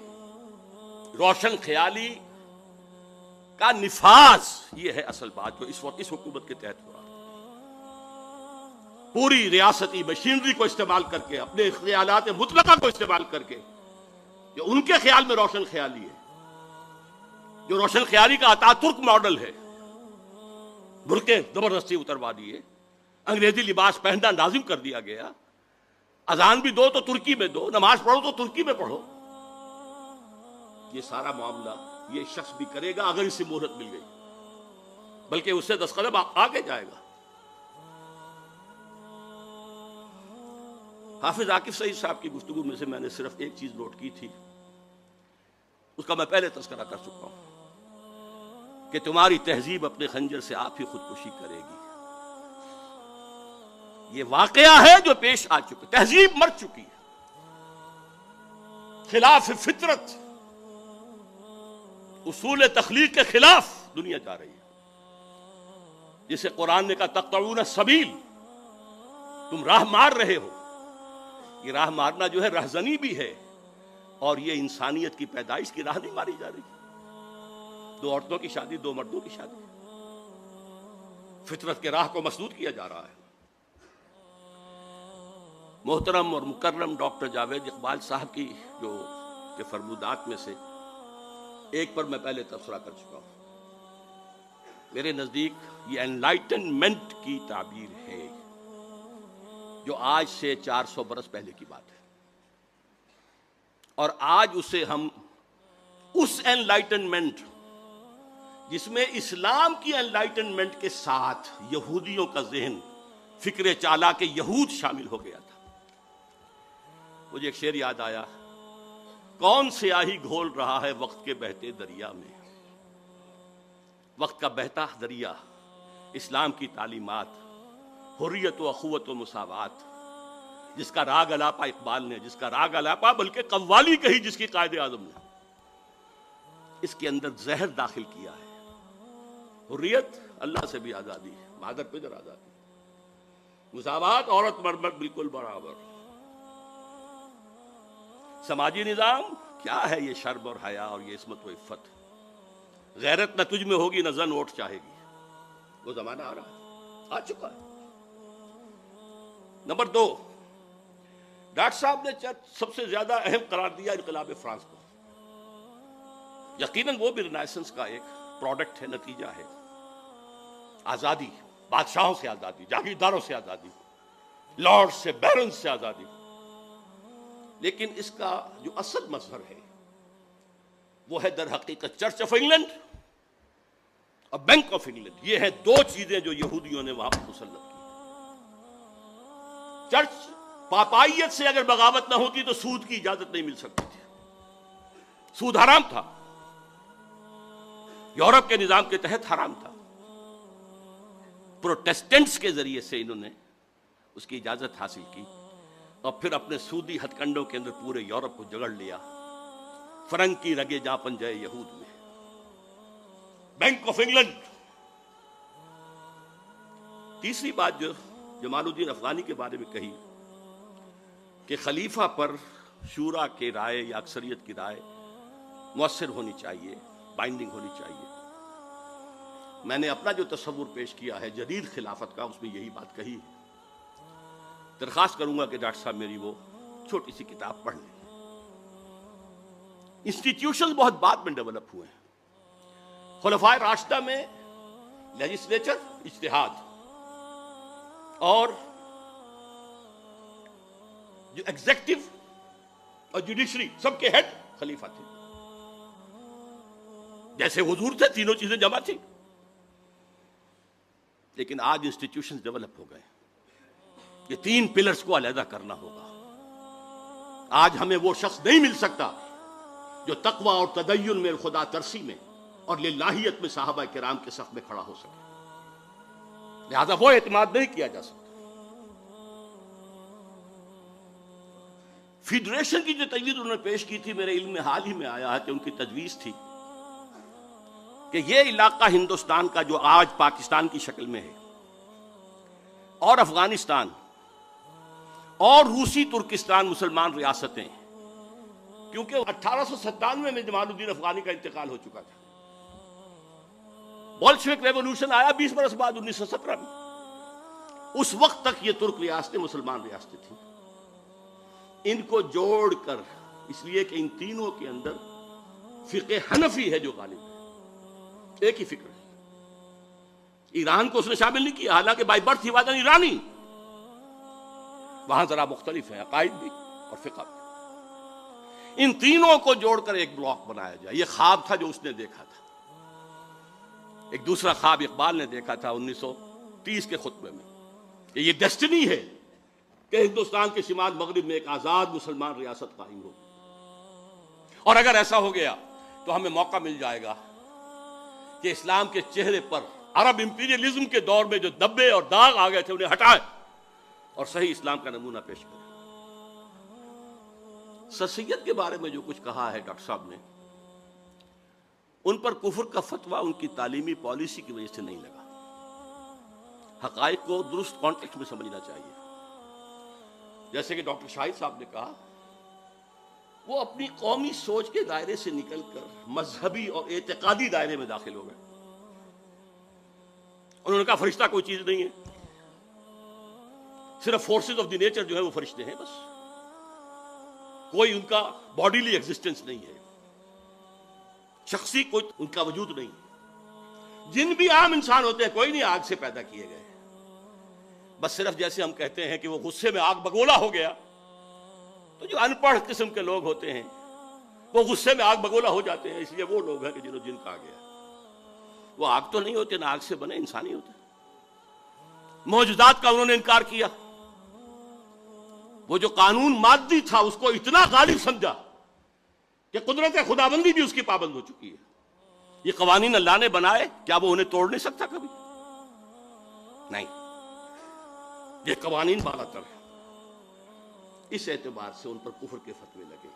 روشن خیالی کا نفاذ، یہ ہے اصل بات جو اس وقت اس حکومت کے تحت ہو رہا ہے۔ پوری ریاستی مشینری کو استعمال کر کے، اپنے خیالات مطلقہ کو استعمال کر کے، جو ان کے خیال میں روشن خیالی ہے، جو روشن خیالی کا آتاترک ماڈل ہے، برقعے زبردستی اتروا دیے، انگریزی لباس پہننا لازم کر دیا گیا، اذان بھی دو تو ترکی میں دو، نماز پڑھو تو ترکی میں پڑھو۔ یہ سارا معاملہ یہ شخص بھی کرے گا اگر اسے مہلت مل گئی، بلکہ اس سے 10 قدم آگے جائے گا۔ حافظ عاکف سعید صاحب کی گفتگو میں سے میں نے صرف ایک چیز نوٹ کی تھی، اس کا میں پہلے تذکرہ کر چکا ہوں کہ تمہاری تہذیب اپنے خنجر سے آپ ہی خودکشی کرے گی۔ یہ واقعہ ہے جو پیش آ چکا، تہذیب مر چکی ہے، خلاف فطرت، اصول تخلیق کے خلاف دنیا جا رہی ہے، جسے قرآن نے کہا تقطعون السبیل، تم راہ مار رہے ہو۔ یہ راہ مارنا جو ہے رہزنی بھی ہے، اور یہ انسانیت کی پیدائش کی راہ نہیں ماری جا رہی۔ 2 عورتوں کی شادی، 2 مردوں کی شادی، فطرت کے راہ کو مسدود کیا جا رہا ہے۔ محترم اور مکرم ڈاکٹر جاوید اقبال صاحب کی جو کے فرمودات میں سے ایک پر میں پہلے تبصرہ کر چکا ہوں۔ میرے نزدیک یہ انلائٹنمنٹ کی تعبیر ہے، جو آج سے 400 برس پہلے کی بات ہے، اور آج اسے ہم اس انلائٹنمنٹ جس میں اسلام کی انلائٹنمنٹ کے ساتھ یہودیوں کا ذہن، فکر چالاک یہود شامل ہو گیا تھا۔ مجھے ایک شعر یاد آیا، کون سیاہی گھول رہا ہے وقت کے بہتے دریا میں، وقت کا بہتا دریا، اسلام کی تعلیمات، حریت و اخوت و مساوات، جس کا راگ الاپا اقبال نے، جس کا راگ الاپا بلکہ قوالی کہی جس کی قائد اعظم نے، اس کے اندر زہر داخل کیا ہے۔ حریت اللہ سے بھی آزادی ہے، مادر پدر آزادی، مساوات عورت مرد بالکل برابر، سماجی نظام کیا ہے یہ شرم اور حیا اور یہ عصمت و عفت، غیرت نہ تجھ میں ہوگی نہ زن ووٹ چاہے گی. وہ زمانہ آ رہا ہے، آ چکا ہے. نمبر 2، ڈاکٹر صاحب نے سب سے زیادہ اہم قرار دیا انقلاب فرانس کو. یقیناً وہ بھی رینیسنس کا ایک پروڈکٹ ہے، نتیجہ ہے. آزادی، بادشاہوں سے آزادی، جاگیرداروں سے آزادی، لارڈ سے، بیرن سے آزادی. لیکن اس کا جو اصل مظہر ہے وہ ہے در حقیقت چرچ آف انگلینڈ اور بینک آف انگلینڈ. یہ ہیں دو چیزیں جو یہودیوں نے وہاں پر مسلط کی. چرچ پاپائیت سے اگر بغاوت نہ ہوتی تو سود کی اجازت نہیں مل سکتی تھی. سود حرام تھا، یورپ کے نظام کے تحت حرام تھا. پروٹیسٹنٹس کے ذریعے سے انہوں نے اس کی اجازت حاصل کی اور پھر اپنے سودی ہتھ کنڈوں کے اندر پورے یورپ کو جگڑ لیا. فرنگ کی رگے جا پنجے یہود میں. Bank of England. تیسری بات جو جمال الدین افغانی کے بارے میں کہی کہ خلیفہ پر شورا کی رائے یا اکثریت کی رائے مؤثر ہونی چاہیے، بائنڈنگ ہونی چاہیے. میں نے اپنا جو تصور پیش کیا ہے جدید خلافت کا، اس میں یہی بات کہی ہے. درخواست کروں گا کہ ڈاکٹر صاحب میری وہ چھوٹی سی کتاب پڑھ لیں. انسٹیٹیوشن بہت بعد میں ڈیولپ ہوئے ہیں. خلفائے راشدہ میں لیجسلیچر اجتہاد اور جو ایگزیکٹو اور جوڈیشری سب کے ہیڈ خلیفہ تھے. جیسے حضور تھے تینوں چیزیں جمع تھی. لیکن آج انسٹیٹیوشن ڈیولپ ہو گئے. یہ تین پلرز کو علیحدہ کرنا ہوگا. آج ہمیں وہ شخص نہیں مل سکتا جو تقوی اور تدین میں، خدا ترسی میں اور للہیت میں صحابہ کرام کے صف میں کھڑا ہو سکے. لہذا وہ اعتماد نہیں کیا جا سکتا. فیڈریشن کی جو تجویز انہوں نے پیش کی تھی، میرے علم میں حال ہی میں آیا ہے کہ ان کی تجویز تھی کہ یہ علاقہ ہندوستان کا جو آج پاکستان کی شکل میں ہے اور افغانستان اور روسی ترکستان مسلمان ریاستیں، کیونکہ 1897 میں جمال الدین افغانی کا انتقال ہو چکا تھا. بولشوک ریولوشن آیا 20 برس بعد 1917 میں. اس وقت تک یہ ترک ریاستیں مسلمان ریاستیں تھیں. ان کو جوڑ کر، اس لیے کہ ان تینوں کے اندر فقہ حنفی ہے جو غالب ہے، ایک ہی فکر ہے. ایران کو اس نے شامل نہیں کیا، حالانکہ بائی برتھ ہی وادن ایرانی. وہاں ذرا مختلف ہے عقائد بھی اور فقہ بھی. ان تینوں کو جوڑ کر ایک بلاک بنایا جائے. یہ خواب تھا جو اس نے دیکھا تھا. ایک دوسرا خواب اقبال نے دیکھا تھا 1930 کے خطبے میں کہ یہ ڈیسٹنی ہے کہ ہندوستان کے شمال مغرب میں ایک آزاد مسلمان ریاست قائم ہو. اور اگر ایسا ہو گیا تو ہمیں موقع مل جائے گا کہ اسلام کے چہرے پر عرب امپیریلزم کے دور میں جو دبے اور داغ آ گئے تھے انہیں ہٹائے اور صحیح اسلام کا نمونہ پیش کریں. سر سید کے بارے میں جو کچھ کہا ہے ڈاکٹر صاحب نے، ان پر کفر کا فتویٰ ان کی تعلیمی پالیسی کی وجہ سے نہیں لگا. حقائق کو درست کانٹیکسٹ میں سمجھنا چاہیے. جیسے کہ ڈاکٹر شاہد صاحب نے کہا، وہ اپنی قومی سوچ کے دائرے سے نکل کر مذہبی اور اعتقادی دائرے میں داخل ہو گئے. انہوں نے کہا فرشتہ کوئی چیز نہیں ہے، صرف فورسز آف دی نیچر جو ہے وہ فرشتے ہیں بس، کوئی ان کا باڈیلی ایگزسٹنس نہیں ہے، شخصی کوئی ان کا وجود نہیں. جن بھی عام انسان ہوتے ہیں کوئی نہیں آگ سے پیدا کیے گئے. بس صرف جیسے ہم کہتے ہیں کہ وہ غصے میں آگ بگولا ہو گیا، تو جو ان پڑھ قسم کے لوگ ہوتے ہیں وہ غصے میں آگ بگولا ہو جاتے ہیں. اس لیے وہ لوگ ہیں کہ جنہوں جن کہا گیا. وہ آگ تو نہیں ہوتے، نہ آگ سے بنے، انسانی ہوتے. معجزات کا انہوں نے انکار کیا. وہ جو قانون مادی تھا اس کو اتنا غالب سمجھا کہ قدرت خدابندی بھی اس کی پابند ہو چکی ہے. یہ قوانین اللہ نے بنائے، کیا وہ انہیں توڑ نہیں سکتا کبھی؟ نہیں، یہ قوانین بالا تر ہے. اس اعتبار سے ان پر کفر کے فتوے لگے.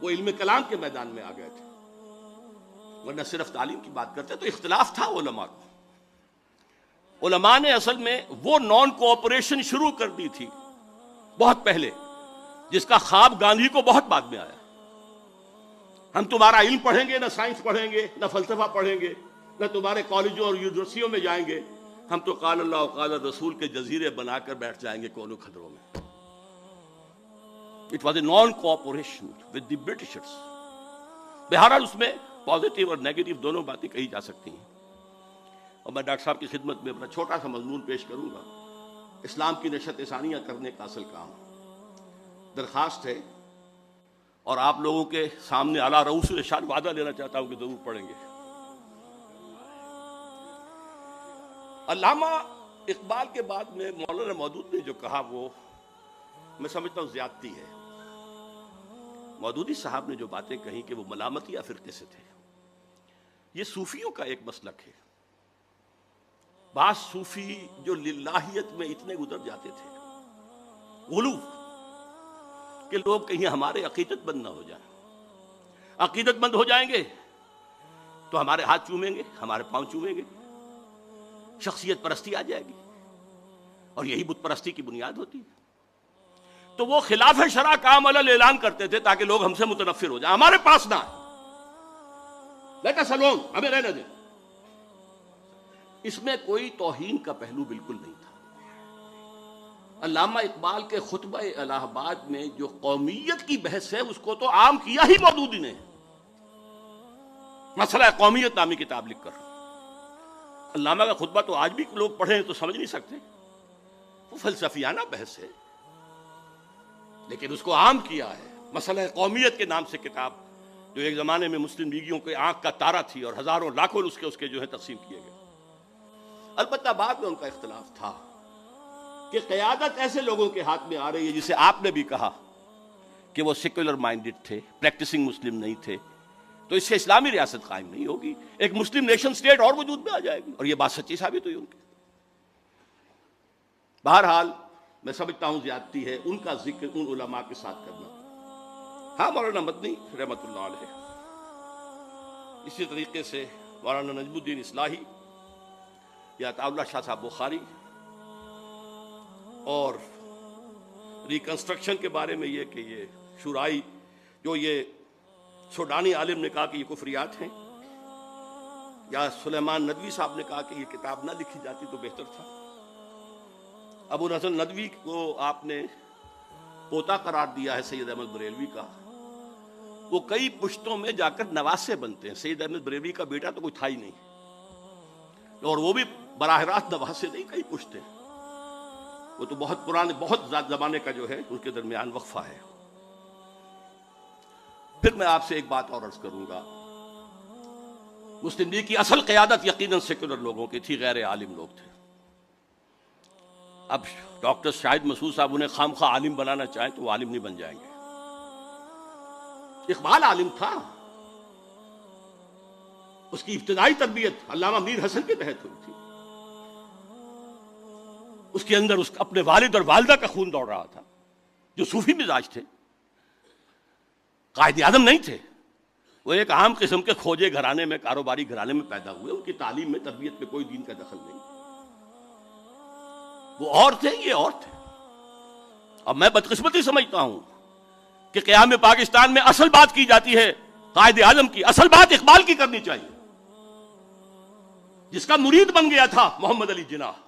وہ علم کلام کے میدان میں آ گئے تھے، ورنہ صرف تعلیم کی بات کرتے تو اختلاف تھا علماء کو. علماء نے اصل میں وہ نان کوآپریشن شروع کر دی تھی بہت پہلے، جس کا خواب گاندھی کو بہت بعد میں آیا. ہم تمہارا علم پڑھیں گے، نہ سائنس پڑھیں گے، نہ فلسفہ پڑھیں گے، نہ تمہارے کالجوں اور یونیورسٹیوں میں جائیں گے، ہم تو قال اللہ و قال رسول کے جزیرے بنا کر بیٹھ جائیں گے کونوں کھدروں میں. It was a naan cooperation with the Britishers. بہرحال اس میں پازیٹیو اور نیگیٹو دونوں باتیں کہی جا سکتی ہیں. اور میں ڈاکٹر صاحب کی خدمت میں اپنا چھوٹا سا مضمون پیش کروں گا. اسلام کی نشت ثانیہ کرنے کا اصل کام درخواست ہے، اور آپ لوگوں کے سامنے اعلیٰ رؤوس الارشاد وعدہ لینا چاہتا ہوں کہ ضرور پڑھیں گے. علامہ اقبال کے بعد میں مولانا مودود نے جو کہا وہ میں سمجھتا ہوں زیادتی ہے. مودودی صاحب نے جو باتیں کہیں کہ وہ ملامتی یا فرقے سے تھے، یہ صوفیوں کا ایک مسلک ہے. بعض صوفی جو للہیت میں اتنے گزر جاتے تھے، غلو، کہ لوگ کہیں ہمارے عقیدت مند نہ ہو جائیں. عقیدت مند ہو جائیں گے تو ہمارے ہاتھ چومیں گے، ہمارے پاؤں چومیں گے، شخصیت پرستی آ جائے گی، اور یہی بت پرستی کی بنیاد ہوتی ہے. تو وہ خلاف شرع کام علل اعلان کرتے تھے تاکہ لوگ ہم سے متنفر ہو جائیں، ہمارے پاس نہ آئے، لیٹ اس الون، ہمیں رہنے دیں. اس میں کوئی توہین کا پہلو بالکل نہیں تھا. علامہ اقبال کے خطبہ الہ آباد میں جو قومیت کی بحث ہے اس کو تو عام کیا ہی مودودی نے، مسئلہ قومیت نامی کتاب لکھ کر. علامہ کا خطبہ تو آج بھی لوگ پڑھیں تو سمجھ نہیں سکتے، وہ فلسفیانہ بحث ہے، لیکن اس کو عام کیا ہے. مسئلہ قومیت کے نام سے کتاب، جو ایک زمانے میں مسلم لیگیوں کے آنکھ کا تارا تھی اور ہزاروں لاکھوں اس کے جو ہے تقسیم کیے گئے. البتہ بعد میں ان کا اختلاف تھا کہ قیادت ایسے لوگوں کے ہاتھ میں آ رہی ہے جسے آپ نے بھی کہا کہ وہ سیکولر مائنڈڈ تھے، پریکٹسنگ مسلم نہیں تھے، تو اس سے اسلامی ریاست قائم نہیں ہوگی، ایک مسلم نیشن سٹیٹ اور وجود میں آ جائے گی. اور یہ بات سچی ثابت ہوئی ان کی. بہرحال میں سمجھتا ہوں زیادتی ہے ان کا ذکر ان علماء کے ساتھ کرنا. ہاں، مولانا مدنی رحمۃ اللہ علیہ، اسی طریقے سے مولانا نجم الدین اصلاحی یا عطا اللہ شاہ صاحب بخاری، اور ریکنسٹرکشن کے بارے میں یہ کہ یہ شورائی جو یہ سوڈانی عالم نے کہا کہ یہ کفریات ہیں، یا سلیمان ندوی صاحب نے کہا کہ یہ کتاب نہ لکھی جاتی تو بہتر تھا. ابو الحسن ندوی کو آپ نے پوتا قرار دیا ہے سید احمد بریلوی کا. وہ کئی پشتوں میں جا کر نواسے بنتے ہیں. سید احمد بریلوی کا بیٹا تو کوئی تھا ہی نہیں، اور وہ بھی براہ راست نواسے نہیں، کئی پشتے. وہ تو بہت پرانے، بہت زمانے کا جو ہے ان کے درمیان وقفہ ہے. پھر میں آپ سے ایک بات اور عرض کروں گا. مسلم لیگ کی اصل قیادت یقیناً سیکولر لوگوں کی تھی، غیر عالم لوگ تھے. اب ڈاکٹر شاہد مسعود صاحب انہیں خام خواہ عالم بنانا چاہیں تو وہ عالم نہیں بن جائیں گے. اقبال عالم تھا، اس کی ابتدائی تربیت علامہ میر حسن کے تحت ہوئی تھی. اس کے اندر اپنے والد اور والدہ کا خون دوڑ رہا تھا، جو صوفی مزاج تھے، قائد اعظم نہیں تھے. وہ ایک عام قسم کے کھوجے گھرانے میں، کاروباری گھرانے میں پیدا ہوئے. ان کی تعلیم میں، تربیت میں کوئی دین کا دخل نہیں. وہ اور تھے، یہ اور تھے. اب میں بدقسمتی سمجھتا ہوں کہ قیام پاکستان میں اصل بات کی جاتی ہے قائد اعظم کی، اصل بات اقبال کی کرنی چاہیے، جس کا مرید بن گیا تھا محمد علی جناح.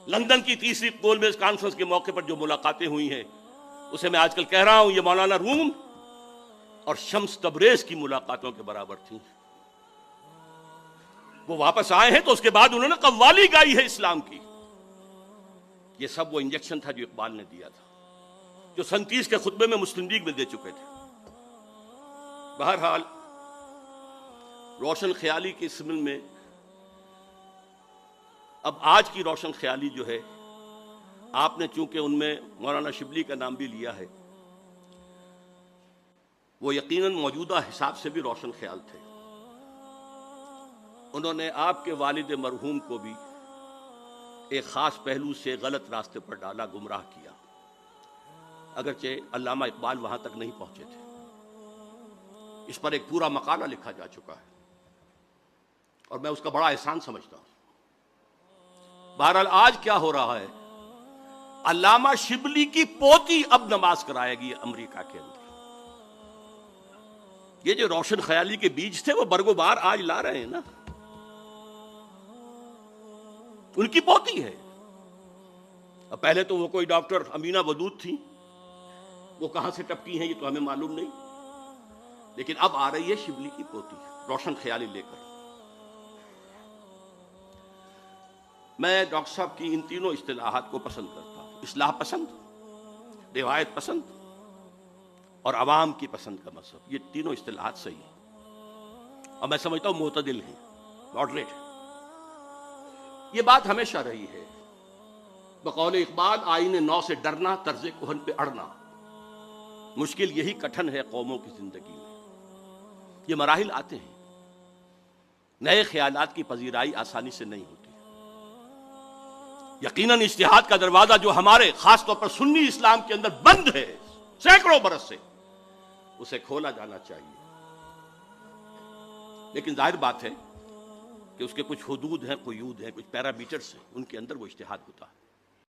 لندن کی تیسری گول میز کانفرنس کے موقع پر جو ملاقاتیں ہوئی ہیں، اسے میں آج کل کہہ رہا ہوں یہ مولانا روم اور شمس تبریز کی ملاقاتوں کے برابر تھیں. وہ واپس آئے ہیں تو اس کے بعد انہوں نے قوالی گائی ہے اسلام کی. یہ سب وہ انجیکشن تھا جو اقبال نے دیا تھا، جو سن 30 کے خطبے میں مسلم لیگ میں دے چکے تھے. بہرحال روشن خیالی کی سمل میں اب آج کی روشن خیالی جو ہے، آپ نے چونکہ ان میں مولانا شبلی کا نام بھی لیا ہے، وہ یقیناً موجودہ حساب سے بھی روشن خیال تھے. انہوں نے آپ کے والد مرحوم کو بھی ایک خاص پہلو سے غلط راستے پر ڈالا، گمراہ کیا، اگرچہ علامہ اقبال وہاں تک نہیں پہنچے تھے. اس پر ایک پورا مقالہ لکھا جا چکا ہے اور میں اس کا بڑا احسان سمجھتا ہوں. بہرحال آج کیا ہو رہا ہے، علامہ شبلی کی پوتی اب نماز کرائے گی امریکہ کے اندر. یہ جو روشن خیالی کے بیج تھے وہ برگو بار آج لا رہے ہیں نا. ان کی پوتی ہے. اب پہلے تو وہ کوئی ڈاکٹر امینہ ودود تھی، وہ کہاں سے ٹپکی ہیں یہ تو ہمیں معلوم نہیں، لیکن اب آ رہی ہے شبلی کی پوتی روشن خیالی لے کر. میں ڈاکٹر صاحب کی ان تینوں اصطلاحات کو پسند کرتا ہوں. اصلاح پسند، روایت پسند اور عوام کی پسند کا مذہب. یہ تینوں اصطلاحات صحیح ہیں اور میں سمجھتا ہوں معتدل ہیں، ماڈریٹ ہیں. یہ بات ہمیشہ رہی ہے. بقول اقبال آئین نو سے ڈرنا، طرز کہن پہ اڑنا. مشکل یہی کٹھن ہے قوموں کی زندگی میں. یہ مراحل آتے ہیں. نئے خیالات کی پذیرائی آسانی سے نہیں ہوتی. یقیناً اجتہاد کا دروازہ جو ہمارے خاص طور پر سنی اسلام کے اندر بند ہے سینکڑوں برس سے، اسے کھولا جانا چاہیے. لیکن ظاہر بات ہے کہ اس کے کچھ حدود ہیں، قیود ہیں، کچھ پیرامیٹرز ہیں، ان کے اندر وہ اجتہاد ہوتا ہے.